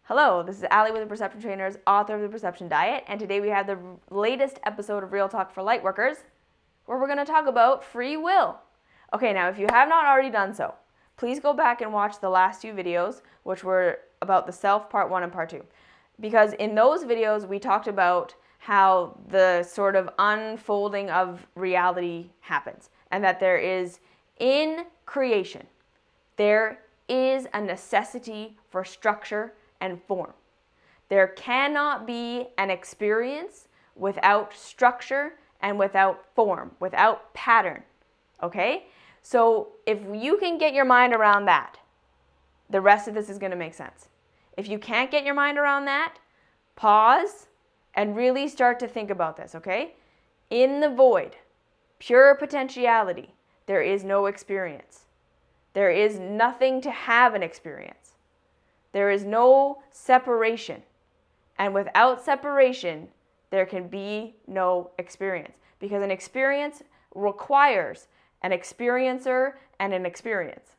Hello, this is Allie with the Perception Trainers, author of The Perception Diet, and today we have the latest episode of Real Talk for Lightworkers, where we're going to talk about free will. Okay, now if you have not already done so, please go back and watch the last two videos, which were about the self, part 1 and part 2. Because in those videos, we talked about how the sort of unfolding of reality happens, and that there is, in creation, there is a necessity for structure and form. There cannot be an experience without structure and without form, without pattern, okay? So if you can get your mind around that, the rest of this is going to make sense. If you can't get your mind around that, pause and really start to think about this, okay? In the void, pure potentiality, there is no experience. There is nothing to have an experience. There is no separation. And without separation, there can be no experience. Because an experience requires an experiencer and an experience.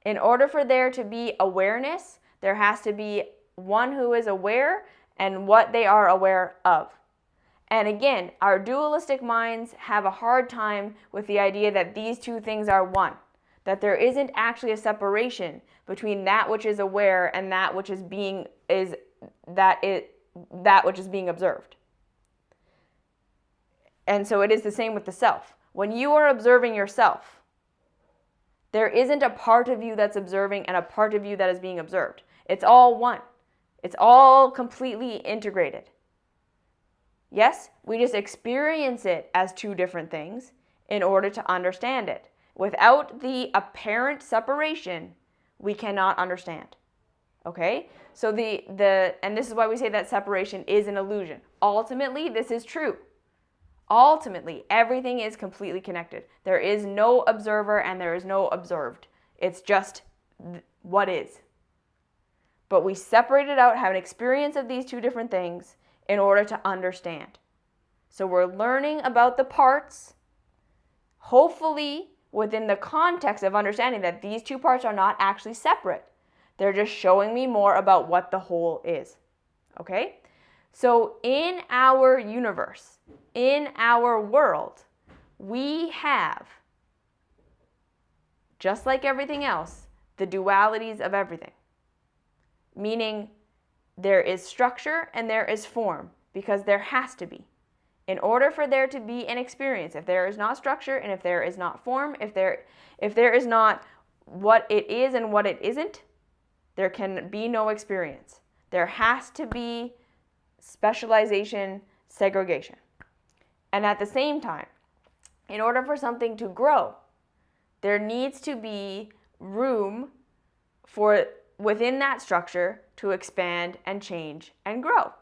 In order for there to be awareness, there has to be one who is aware and what they are aware of. And again, our dualistic minds have a hard time with the idea that these two things are one. That there isn't actually a separation between that which is aware and that which is being observed. And so it is the same with the self. When you are observing yourself, there isn't a part of you that's observing and a part of you that is being observed. It's all one. It's all completely integrated. Yes, we just experience it as two different things in order to understand it. Without the apparent separation, we cannot understand. Okay? So and this is why we say that separation is an illusion. Ultimately, this is true. Ultimately, everything is completely connected. There is no observer and there is no observed. It's just what is. But we separate it out, have an experience of these two different things in order to understand. So we're learning about the parts, hopefully within the context of understanding that these two parts are not actually separate. They're just showing me more about what the whole is. Okay? So in our universe, in our world, we have, just like everything else, the dualities of everything. Meaning there is structure and there is form, because there has to be. In order for there to be an experience, if there is not structure and if there is not form, if there is not what it is and what it isn't, there can be no experience. There has to be specialization, segregation. And at the same time, in order for something to grow, there needs to be room for within that structure to expand and change and grow.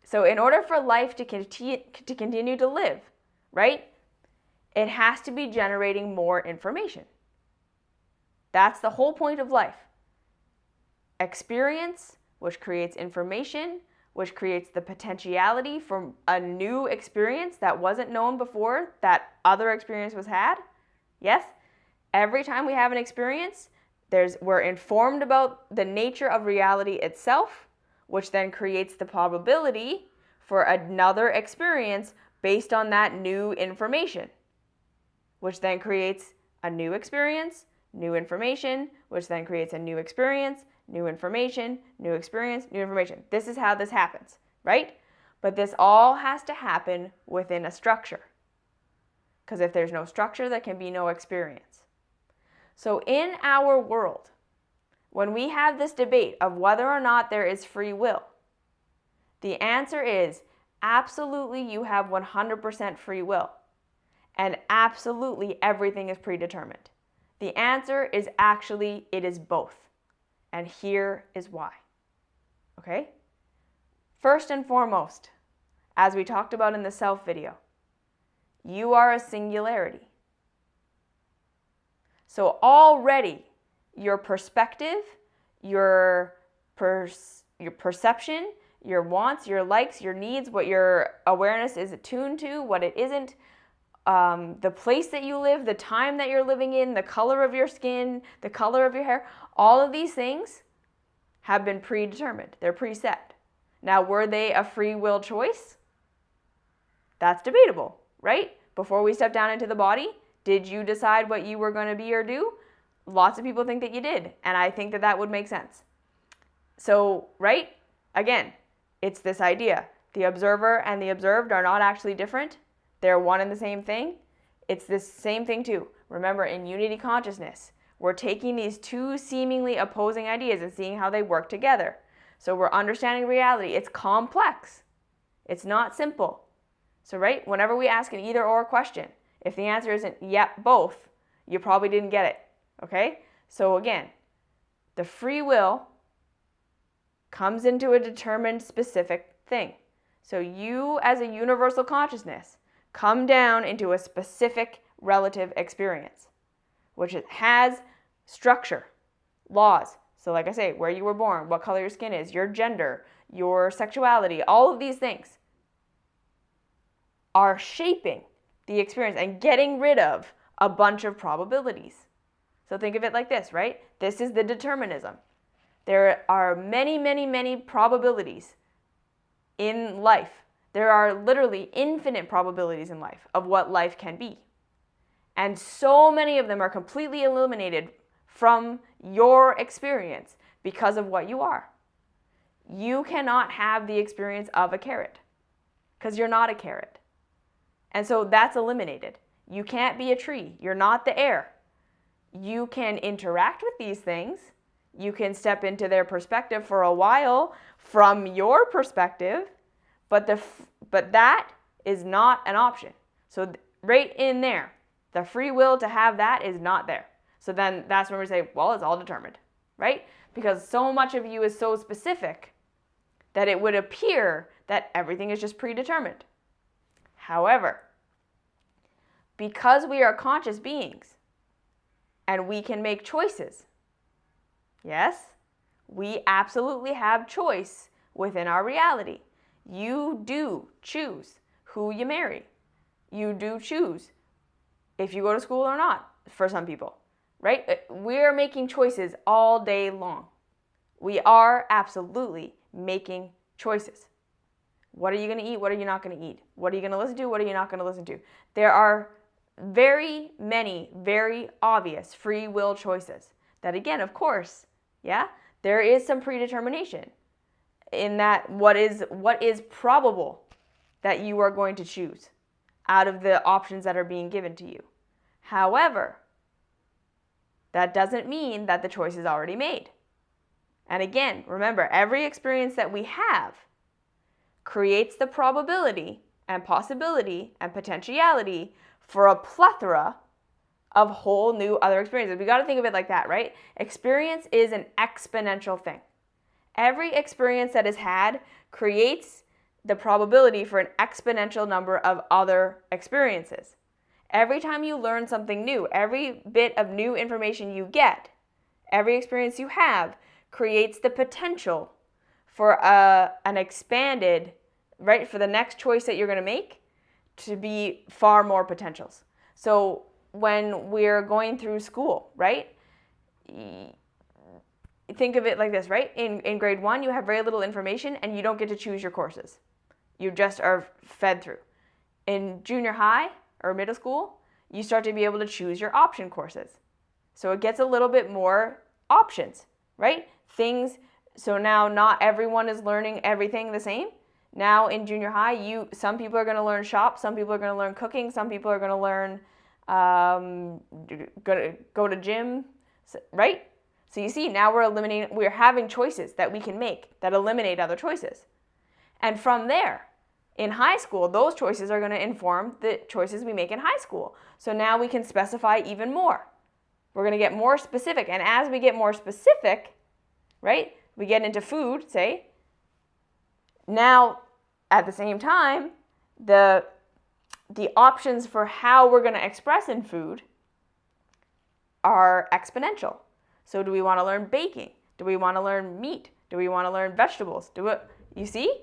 So in order for life to continue to live, right, it has to be generating more information. That's the whole point of life. Experience, which creates information, which creates the potentiality for a new experience that wasn't known before, that other experience was had. Yes, every time we have an experience, we're informed about the nature of reality itself, which then creates the probability for another experience based on that new information, which then creates a new experience, new information, which then creates a new experience, new information, new experience, new information. This is how this happens, right? But this all has to happen within a structure. Because if there's no structure, there can be no experience. So in our world, when we have this debate of whether or not there is free will, the answer is absolutely you have 100% free will. And absolutely everything is predetermined. The answer is actually it is both. And here is why. Okay? First and foremost, as we talked about in the self video, you are a singularity. So already your perspective, your perception, your wants, your likes, your needs, what your awareness is attuned to, what it isn't, the place that you live, the time that you're living in, the color of your skin, the color of your hair, all of these things have been predetermined. They're preset. Now, were they a free will choice? That's debatable, right? Before we step down into the body, did you decide what you were going to be or do? Lots of people think that you did, and I think that that would make sense. So, right? Again, it's this idea. The observer and the observed are not actually different. They're one and the same thing. It's this same thing too. Remember, in unity consciousness, we're taking these two seemingly opposing ideas and seeing how they work together. So we're understanding reality. It's complex. It's not simple. So, right, whenever we ask an either or question, if the answer isn't yep, both, you probably didn't get it. Okay? So again, the free will comes into a determined specific thing. So you, as a universal consciousness, come down into a specific relative experience, which has structure, laws. So like I say, where you were born, what color your skin is, your gender, your sexuality, all of these things are shaping the experience and getting rid of a bunch of probabilities. So think of it like this, right? This is the determinism. There are many, many, many probabilities in life. There are literally infinite probabilities in life of what life can be. And so many of them are completely eliminated from your experience because of what you are. You cannot have the experience of a carrot because you're not a carrot. And so that's eliminated. You can't be a tree. You're not the air. You can interact with these things. You can step into their perspective for a while from your perspective, but that is not an option. So right in there, the free will to have that is not there. So then that's when we say, well, it's all determined, right? Because so much of you is so specific that it would appear that everything is just predetermined. However, because we are conscious beings and we can make choices, yes, we absolutely have choice within our reality. You do choose who you marry. You do choose if you go to school or not, for some people, right? We're making choices all day long. We are absolutely making choices. What are you going to eat? What are you not going to eat? What are you going to listen to? What are you not going to listen to? There are very many, very obvious free will choices that, again, of course, yeah, there is some predetermination in that what is probable that you are going to choose out of the options that are being given to you. However, that doesn't mean that the choice is already made. And again, remember, every experience that we have creates the probability and possibility and potentiality for a plethora of whole new other experiences. We got to think of it like that, right? Experience is an exponential thing. Every experience that is had creates the probability for an exponential number of other experiences. Every time you learn something new, every bit of new information you get, every experience you have creates the potential for an expanded, right, for the next choice that you're going to make to be far more potentials. So when we're going through school, right, think of it like this, right? In grade 1, you have very little information and you don't get to choose your courses. You just are fed through. In junior high or middle school, you start to be able to choose your option courses. So it gets a little bit more options, right? So now not everyone is learning everything the same. Now in junior high, some people are going to learn shop, some people are going to learn cooking, some people are going to learn go to gym, right? So you see, now we're having choices that we can make that eliminate other choices. And from there, in high school, those choices are going to inform the choices we make in high school. So now we can specify even more. We're going to get more specific. And as we get more specific, right, we get into food, say, now at the same time, the options for how we're going to express in food are exponential. So do we want to learn baking? Do we want to learn meat? Do we want to learn vegetables? You see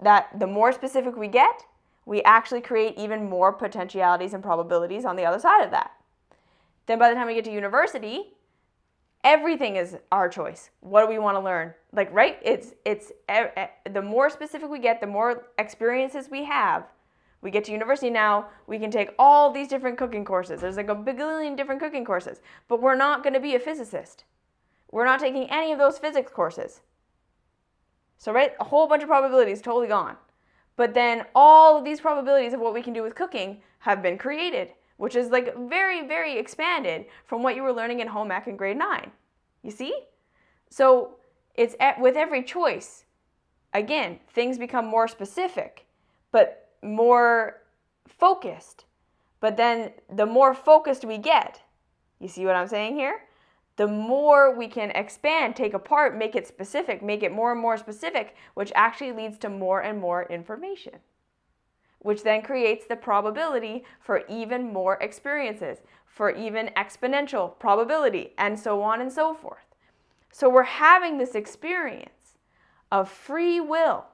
that the more specific we get, we actually create even more potentialities and probabilities on the other side of that. Then by the time we get to university, everything is our choice. What do we want to learn? Like, right? The more specific we get, the more experiences we have. We get to university now, we can take all these different cooking courses. There's like a bajillion different cooking courses, but we're not going to be a physicist. We're not taking any of those physics courses. So, right, a whole bunch of probabilities totally gone. But then all of these probabilities of what we can do with cooking have been created, which is like very, very expanded from what you were learning in home ec in grade 9. You see? So it's with every choice, again, things become more specific, but more focused. But then the more focused we get, you see what I'm saying here? The more we can expand, take apart, make it specific, make it more and more specific, which actually leads to more and more information, which then creates the probability for even more experiences, for even exponential probability, and so on and so forth. So we're having this experience of free will,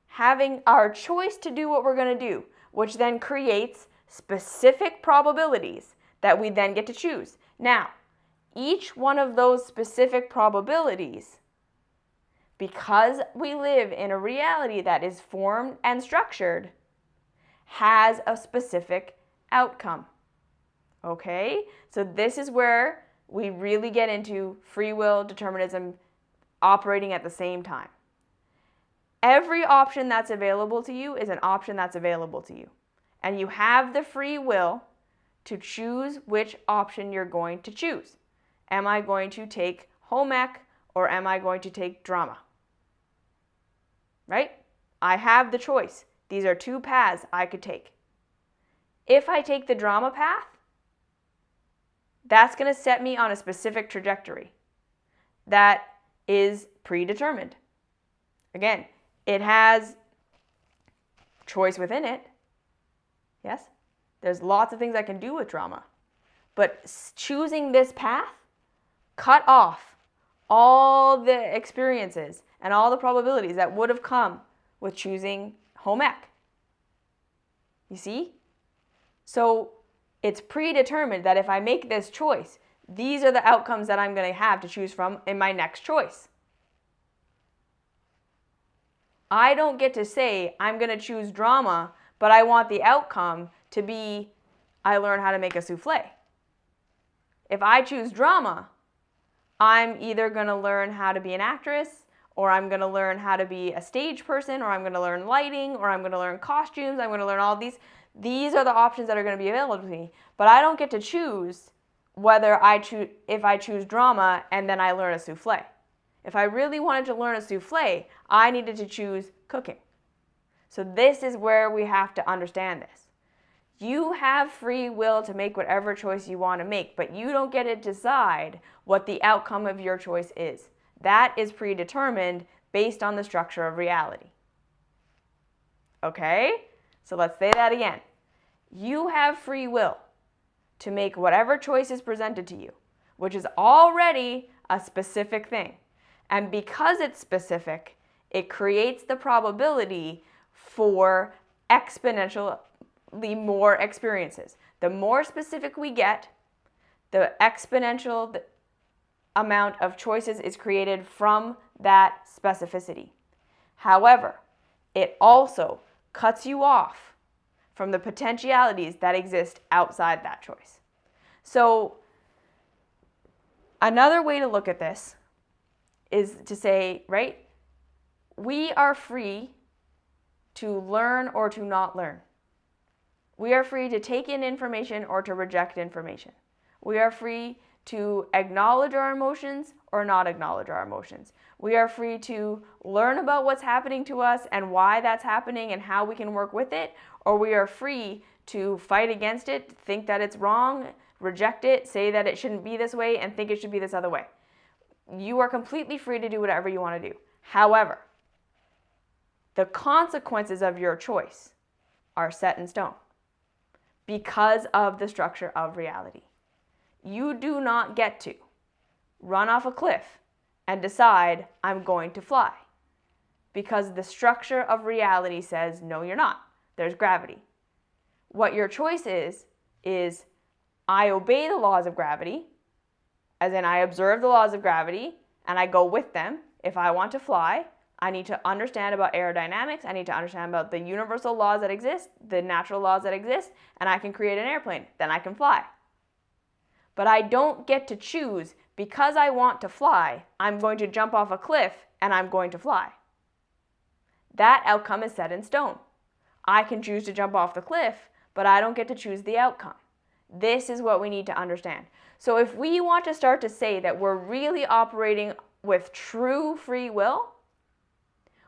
having our choice to do what we're going to do, which then creates specific probabilities that we then get to choose. Now, each one of those specific probabilities, because we live in a reality that is formed and structured, has a specific outcome. Okay? So this is where we really get into free will, determinism, operating at the same time. Every option that's available to you is an option that's available to you. And you have the free will to choose which option you're going to choose. Am I going to take home ec or am I going to take drama? Right? I have the choice. These are two paths I could take. If I take the drama path, that's going to set me on a specific trajectory that is predetermined. Again, it has choice within it. Yes? There's lots of things I can do with drama. But choosing this path cut off all the experiences and all the probabilities that would have come with choosing home ec. You see? So it's predetermined that if I make this choice, these are the outcomes that I'm going to have to choose from in my next choice. I don't get to say I'm going to choose drama, but I want the outcome to be I learn how to make a souffle. If I choose drama, I'm either going to learn how to be an actress, or I'm going to learn how to be a stage person, or I'm going to learn lighting, or I'm going to learn costumes, I'm going to learn all these. These are the options that are going to be available to me. But I don't get to choose if I choose drama and then I learn a souffle. If I really wanted to learn a souffle, I needed to choose cooking. So this is where we have to understand this. You have free will to make whatever choice you want to make, but you don't get to decide what the outcome of your choice is. That is predetermined based on the structure of reality. Okay? So let's say that again. You have free will to make whatever choice is presented to you, which is already a specific thing. And because it's specific, it creates the probability for exponentially more experiences. The more specific we get, the exponential amount of choices is created from that specificity. However, it also cuts you off from the potentialities that exist outside that choice. So another way to look at this is to say, right, we are free to learn or to not learn. We are free to take in information or to reject information. We are free to acknowledge our emotions or not acknowledge our emotions. We are free to learn about what's happening to us and why that's happening and how we can work with it, or we are free to fight against it, think that it's wrong, reject it, say that it shouldn't be this way, and think it should be this other way. You are completely free to do whatever you want to do. However, the consequences of your choice are set in stone because of the structure of reality. You do not get to run off a cliff and decide, I'm going to fly, because the structure of reality says, no, you're not. There's gravity. What your choice is I obey the laws of gravity, as in I observe the laws of gravity and I go with them. If I want to fly, I need to understand about aerodynamics. I need to understand about the universal laws that exist, the natural laws that exist, and I can create an airplane. Then I can fly. But I don't get to choose, because I want to fly, I'm going to jump off a cliff and I'm going to fly. That outcome is set in stone. I can choose to jump off the cliff, but I don't get to choose the outcome. This is what we need to understand. So if we want to start to say that we're really operating with true free will,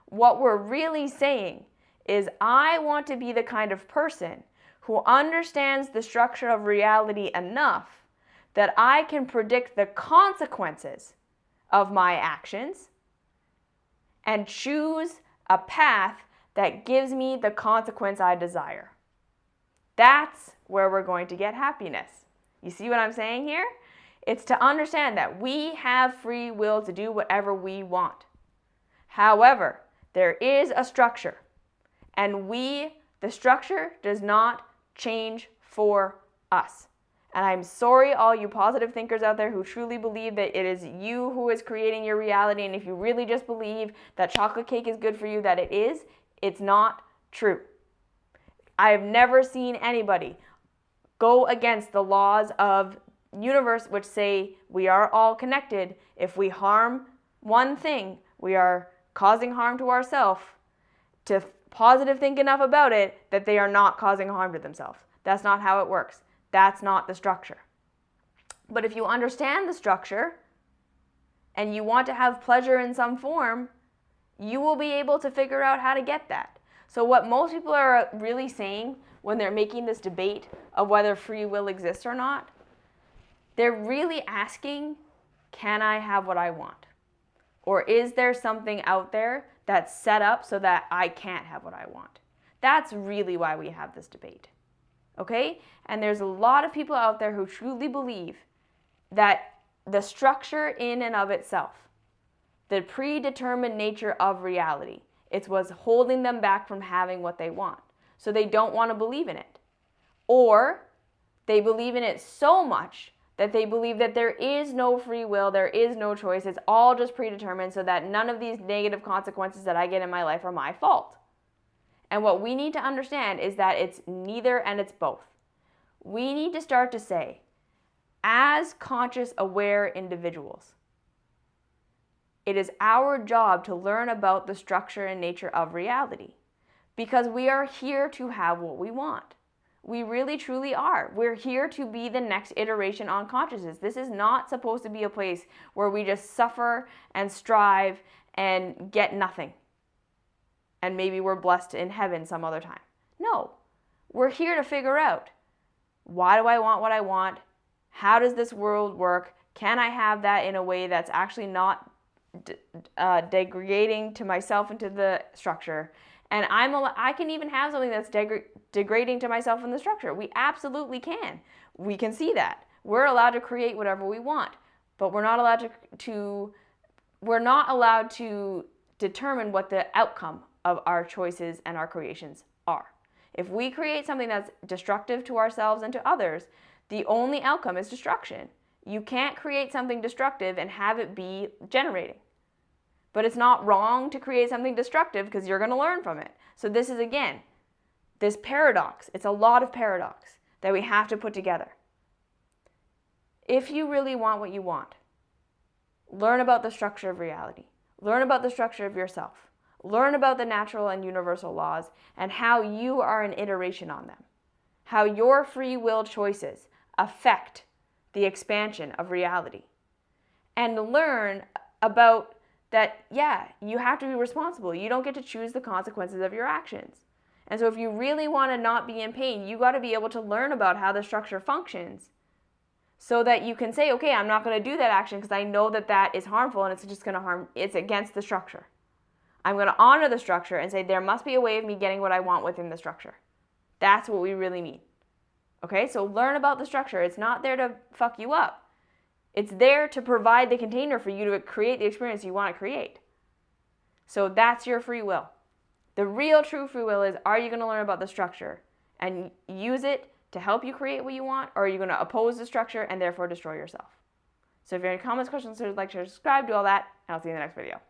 what we're really saying is I want to be the kind of person who understands the structure of reality enough that I can predict the consequences of my actions and choose a path that gives me the consequence I desire. That's where we're going to get happiness. You see what I'm saying here? It's to understand that we have free will to do whatever we want. However, there is a structure, and the structure does not change for us. And I'm sorry, all you positive thinkers out there who truly believe that it is you who is creating your reality, and if you really just believe that chocolate cake is good for you, that it is, it's not true. I have never seen anybody go against the laws of universe which say we are all connected. If we harm one thing, we are causing harm to ourselves, to positive think enough about it that they are not causing harm to themselves. That's not how it works. That's not the structure. But if you understand the structure and you want to have pleasure in some form, you will be able to figure out how to get that. So what most people are really saying when they're making this debate of whether free will exists or not, they're really asking, can I have what I want? Or is there something out there that's set up so that I can't have what I want? That's really why we have this debate. Okay? And there's a lot of people out there who truly believe that the structure in and of itself, the predetermined nature of reality, it's what's holding them back from having what they want. So they don't want to believe in it. Or they believe in it so much that they believe that there is no free will, there is no choice, it's all just predetermined, so that none of these negative consequences that I get in my life are my fault. And what we need to understand is that it's neither and it's both. We need to start to say, as conscious, aware individuals, it is our job to learn about the structure and nature of reality, because we are here to have what we want. We really truly are. We're here to be the next iteration on consciousness. This is not supposed to be a place where we just suffer and strive and get nothing. And maybe we're blessed in heaven some other time. No, we're here to figure out, why do I want what I want? How does this world work? Can I have that in a way that's actually not degrading to myself and to the structure? And I can even have something that's degrading to myself and the structure. We absolutely can. We can see that. We're allowed to create whatever we want, but we're not allowed to determine what the outcome of our choices and our creations are. If we create something that's destructive to ourselves and to others, the only outcome is destruction. You can't create something destructive and have it be generating. But it's not wrong to create something destructive, because you're going to learn from it. So this is, again, this paradox. It's a lot of paradox that we have to put together. If you really want what you want, learn about the structure of reality. Learn about the structure of yourself. Learn about the natural and universal laws and how you are an iteration on them. How your free will choices affect the expansion of reality. And learn about that, you have to be responsible. You don't get to choose the consequences of your actions. And so if you really want to not be in pain, you got to be able to learn about how the structure functions so that you can say, okay, I'm not going to do that action because I know that that is harmful and it's just going to harm, it's against the structure. I'm going to honor the structure and say there must be a way of me getting what I want within the structure. That's what we really mean. Okay, so learn about the structure. It's not there to fuck you up. It's there to provide the container for you to create the experience you want to create. So that's your free will. The real true free will is, are you going to learn about the structure and use it to help you create what you want, or are you going to oppose the structure and therefore destroy yourself? So if you have any comments, questions, concerns, like, share, subscribe, do all that, and I'll see you in the next video.